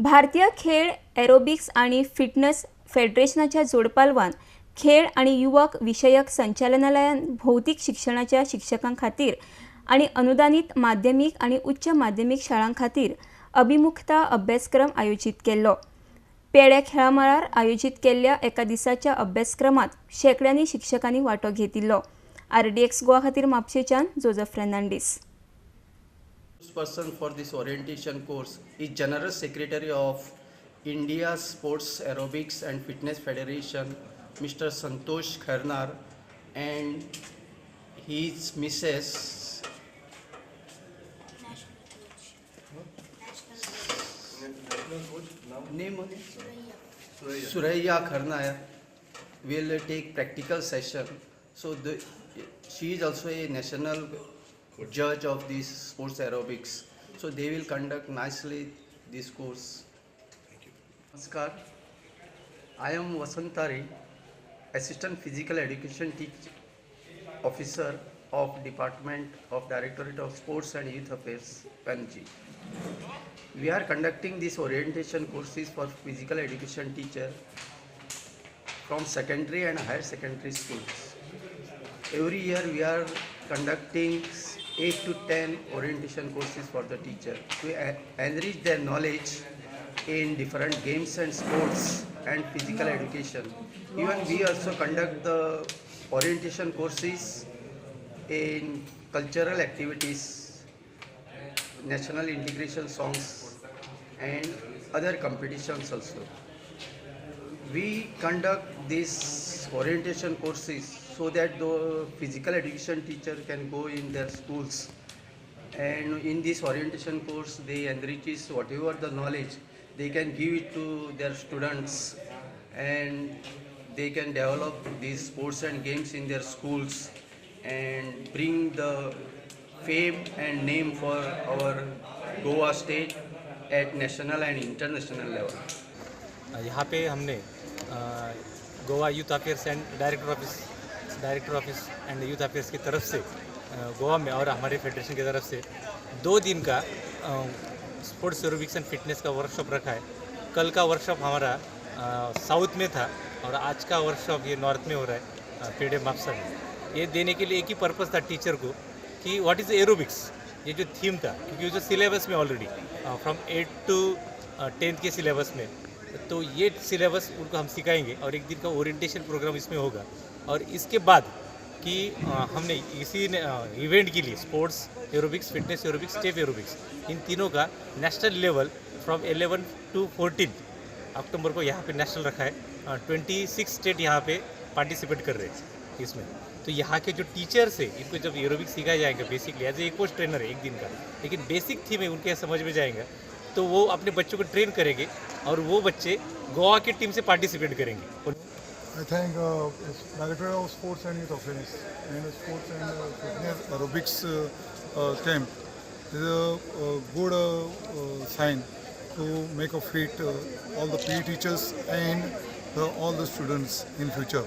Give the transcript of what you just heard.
भारतीय खेळ एरोबिक्स आणि फिटनेस फेडरेशनाच्या जोडपालवान खेळ आणि युवक विषयक संचालनालयान भौतिक शिक्षणाच्या शिक्षकां खातीर आणि अनुदानित माध्यमिक आणि उच्च माध्यमिक शाळां खातीर अभिमुखता अभ्यासक्रम आयोजित केल्लो. पेड्या खेळा मळार आयोजित केल्ल्या एका दिसाच्या अभ्यासक्रमात शेकड्यांनी शिक्षकांनी वांटो घेतिल्लो. RDX गोवा खातीर म्हापशेच्यान Joseph Fernandes. Person for this orientation course is General Secretary of India Sports Aerobics and Fitness Federation, Mr. Santosh Kharnar, and his Mrs. Suraya Kharnar will take practical session. So she is also a national judge of this sports aerobics, so they will conduct nicely this course. Namaskar, I am Vasantari, Assistant Physical Education Officer of Department of Directorate of Sports and Youth Affairs, PANG. We are conducting these orientation courses for physical education teacher from secondary and higher secondary schools. Every year we are conducting 8 to 10 orientation courses for the teacher to enrich their knowledge in different games and sports and physical education. Even we also conduct the orientation courses in cultural activities, national integration songs and other competitions also. We conduct these orientation courses so that the physical education teacher can go in their schools, and in this orientation course they enriches whatever the knowledge they can give it to their students, and they can develop these sports and games in their schools and bring the fame and name for our Goa state at national and international level. यहाँ पे हमने Goa youth affairs and director office and youth affairs की तरफ से गोवा में और हमारे federation की तरफ से 2 दिन का स्पोर्ट्स एरोबिक्स एंड फिटनेस का वर्कशॉप रखा है. कल का वर्कशॉप हमारा साउथ में था और आज का वर्कशॉप ये नॉर्थ में हो रहा है पेड़े मापसा में. ये देने के लिए एक ही पर्पज़ था टीचर को कि व्हाट इज़ एरोबिक्स, ये जो थीम था, क्योंकि जो सिलेबस में ऑलरेडी फ्रॉम 8 to 10 के सिलेबस में, तो ये सिलेबस उनको हम सिखाएंगे और एक दिन का ओरिएंटेशन प्रोग्राम इसमें होगा. और इसके बाद कि हमने इसी इवेंट के लिए sports aerobics, fitness aerobics, step aerobics, इन तीनों का national level from 11 to 14 October को यहाँ पे नेशनल रखा है. 26 स्टेट यहाँ पे पार्टिसिपेट कर रहे हैं इसमें. तो यहाँ के जो टीचर्स है इनको जब एरोबिक्स सिखाया जाएगा basically as a coach trainer है एक दिन का, लेकिन बेसिक थीम है उनके समझ में जाएगा, तो वो अपने बच्चों को ट्रेन करेंगे और वो बच्चे गोवा की टीम से पार्टिसिपेट करेंगे. I thank Director of Sports and Youth Affairs and Sports and Fitness Aerobics camp. This is a good sign to make a fit all the PE teachers and all the students in future.